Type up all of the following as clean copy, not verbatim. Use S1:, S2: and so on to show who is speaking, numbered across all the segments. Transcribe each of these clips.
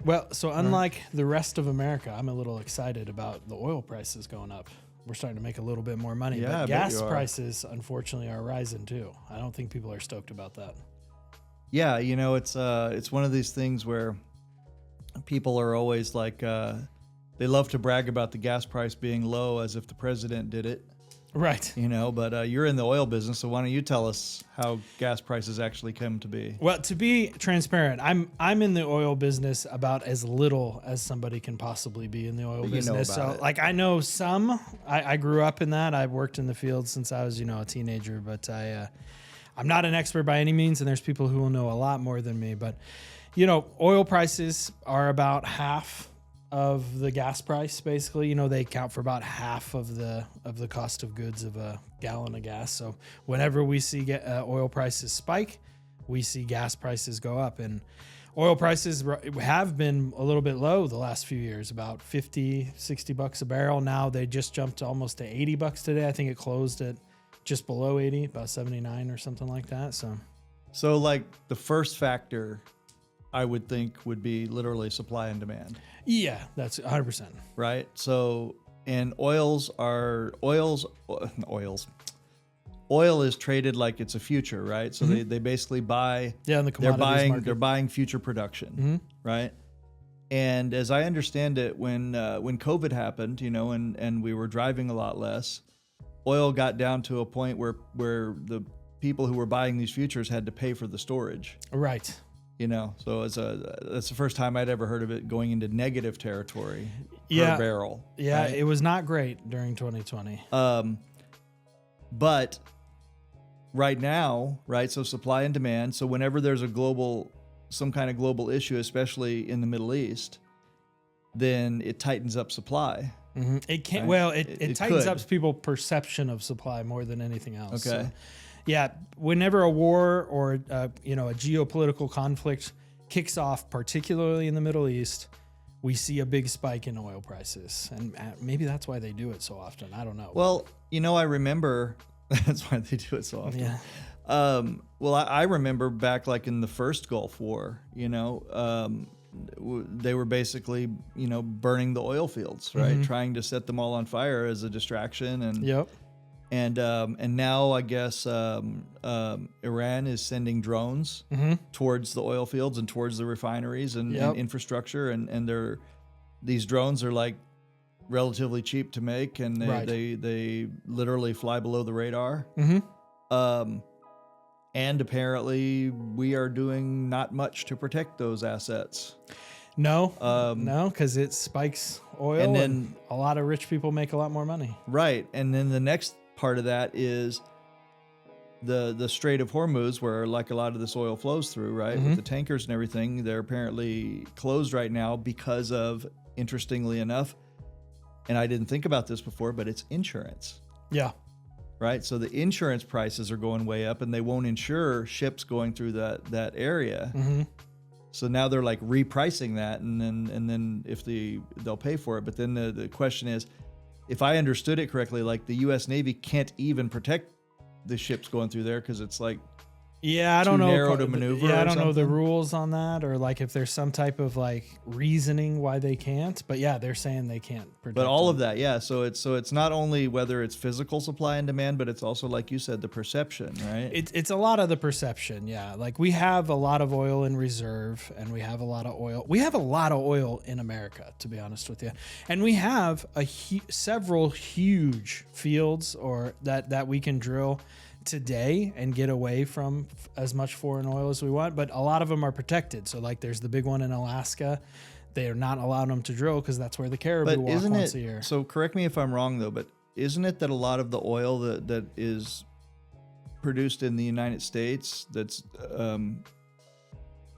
S1: Well, so unlike the rest of America, I'm a little excited about the oil prices going up. We're starting to make a little bit more money,
S2: Yeah, I
S1: but
S2: bet
S1: gas
S2: you are.
S1: prices, unfortunately, are rising too. I don't think people are stoked about that.
S2: Yeah, you know, it's one of these things where people are always like, they love to brag about the gas price being low as if the president did it,
S1: Right.
S2: you know, but you're in the oil business, so why don't you tell us how gas prices actually come to be?
S1: Well, to be transparent, I'm in the oil business about as little as somebody can possibly be in the oil
S2: But you know
S1: business.
S2: about
S1: So,
S2: it.
S1: like, I know some. I grew up in that. I've worked in the field since I was, a teenager. But I'm not an expert by any means, and there's people who will know a lot more than me. But oil prices are about half of the gas price. Basically, they account for about half of the cost of goods of a gallon of gas. So whenever we see oil prices spike, we see gas prices go up. And oil prices have been a little bit low the last few years, about 50, 60 bucks a barrel. Now they just jumped to almost to 80 bucks today. I think it closed at just below 80, about 79 or something like that.
S2: So like the first factor I would think would be literally supply and demand.
S1: Yeah, that's 100%.
S2: Right. So, and oil is traded like it's a future, right? So they basically buy,
S1: in the commodities market.
S2: they're buying future production, right? And as I understand it, when COVID happened, and we were driving a lot less, oil got down to a point where the people who were buying these futures had to pay for the storage.
S1: Right.
S2: So that's the first time I'd ever heard of it going into negative territory per barrel.
S1: Yeah,
S2: right?
S1: It was not great during 2020.
S2: But right now, right, so supply and demand. So whenever there's some kind of global issue, especially in the Middle East, then it tightens up supply.
S1: Mm-hmm. It can't.
S2: Right?
S1: Well, it tightens
S2: could.
S1: up people's perception of supply more than anything else.
S2: Okay.
S1: So, yeah, whenever a war or a geopolitical conflict kicks off, particularly in the Middle East, we see a big spike in oil prices, and maybe that's why they do it so often. I don't know.
S2: Well, I remember that's why they do it so often.
S1: Yeah.
S2: Well, I remember back like in the first Gulf War, they were basically, burning the oil fields, right? Trying to set them all on fire as a distraction. And
S1: Yep.
S2: And now I guess Iran is sending drones towards the oil fields and towards the refineries and infrastructure, and these drones are like relatively cheap to make, and they literally fly below the radar. And apparently we are doing not much to protect those assets.
S1: No, because it spikes oil,
S2: and then
S1: and a lot of rich people make a lot more money.
S2: Right, and then the next part of that is the Strait of Hormuz, where like a lot of this oil flows through, right? With the tankers and everything, they're apparently closed right now because of, interestingly enough, and I didn't think about this before, but it's insurance.
S1: Yeah.
S2: Right, so the insurance prices are going way up, and they won't insure ships going through that area. So now they're like repricing that, and then if they'll pay for it. But then the question is, if I understood it correctly, like the U.S. Navy can't even protect the ships going through there because it's like
S1: I don't know.
S2: narrow to maneuver.
S1: I don't know the
S2: something.
S1: rules on that, or like if there's some type of like reasoning why they can't. But yeah, they're saying they can't protect.
S2: But all
S1: them.
S2: of that, yeah. So it's not only whether it's physical supply and demand, but it's also, like you said, the perception, right?
S1: It's a lot of the perception, yeah. Like we have a lot of oil in reserve, and we have a lot of oil. We have a lot of oil in America, to be honest with you, and we have several huge fields or that we can drill today and get away from as much foreign oil as we want, but a lot of them are protected. So like there's the big one in Alaska. They are not allowing them to drill because that's where the caribou walk once a year.
S2: So correct me if I'm wrong though, but isn't it that a lot of the oil that is produced in the United States that's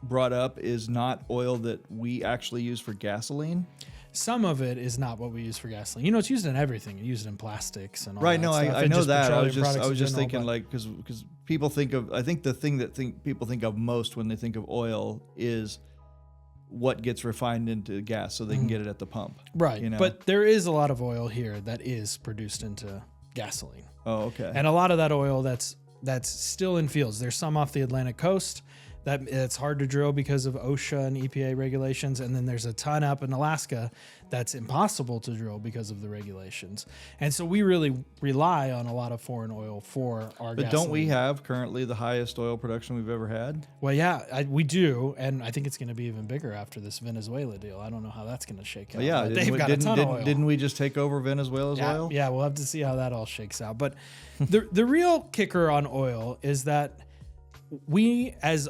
S2: brought up is not oil that we actually use for gasoline?
S1: Some of it is not what we use for gasoline. It's used in everything. You use it in plastics and all
S2: right.
S1: that
S2: No,
S1: stuff.
S2: I know that. I was
S1: Petroleum
S2: just
S1: products in
S2: thinking
S1: general,
S2: like because people think of, I think the thing that people think of most when they think of oil is what gets refined into gas so they can get it at the pump.
S1: right. But there is a lot of oil here that is produced into gasoline.
S2: Oh, okay.
S1: And a lot of that oil that's still in fields. There's some off the Atlantic coast that it's hard to drill because of OSHA and EPA regulations. And then there's a ton up in Alaska that's impossible to drill because of the regulations. And so we really rely on a lot of foreign oil for our
S2: But don't we have currently the highest oil production we've ever had?
S1: Well, yeah, we do. And I think it's going to be even bigger after this Venezuela deal. I don't know how that's going to shake out.
S2: Yeah,
S1: they've got a ton of oil.
S2: Didn't we just take over Venezuela's oil?
S1: Yeah, we'll have to see how that all shakes out. But the real kicker on oil is that we as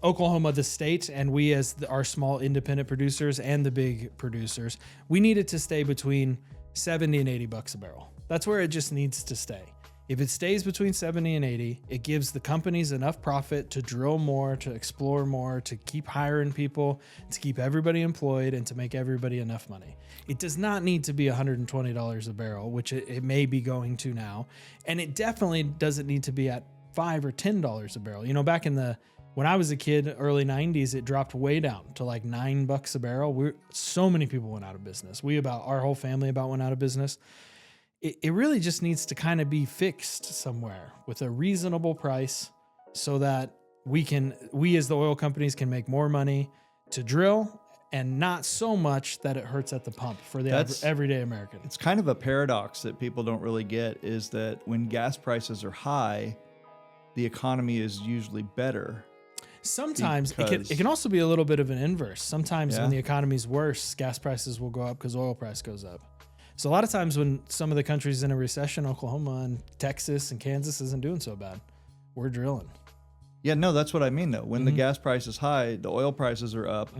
S1: Oklahoma, the state, and we as our small independent producers and the big producers, we need it to stay between 70 and 80 bucks a barrel. That's where it just needs to stay. If it stays between 70 and 80, it gives the companies enough profit to drill more, to explore more, to keep hiring people, to keep everybody employed, and to make everybody enough money. It does not need to be $120 a barrel, which it may be going to now. And it definitely doesn't need to be at $5 or $10 a barrel. You know, back when I was a kid, early 90s, it dropped way down to like $9 a barrel. So many people went out of business. our whole family went out of business. It really just needs to kind of be fixed somewhere with a reasonable price so that we as the oil companies can make more money to drill, and not so much that it hurts at the pump for the everyday American.
S2: It's kind of a paradox that people don't really get, is that when gas prices are high, the economy is usually better.
S1: Sometimes it can also be a little bit of an inverse. Sometimes when the economy's worse, gas prices will go up because oil price goes up. So a lot of times when some of the countries in a recession, Oklahoma and Texas and Kansas isn't doing so bad, we're drilling.
S2: Yeah, no, that's what I mean though. When the gas price is high, the oil prices are up,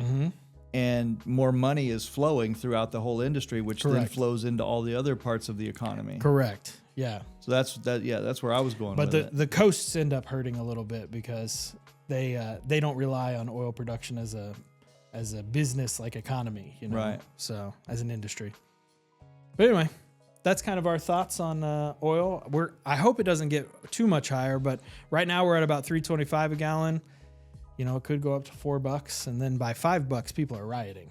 S2: and more money is flowing throughout the whole industry, which then flows into all the other parts of the economy.
S1: Correct. Yeah.
S2: So that's where I was going with it.
S1: But the coasts end up hurting a little bit because they don't rely on oil production as a business like economy, you know.
S2: Right.
S1: So as an industry. But anyway, that's kind of our thoughts on oil. I hope it doesn't get too much higher, but right now we're at about $3.25 a gallon. You know, it could go up to $4, and then by $5, people are rioting.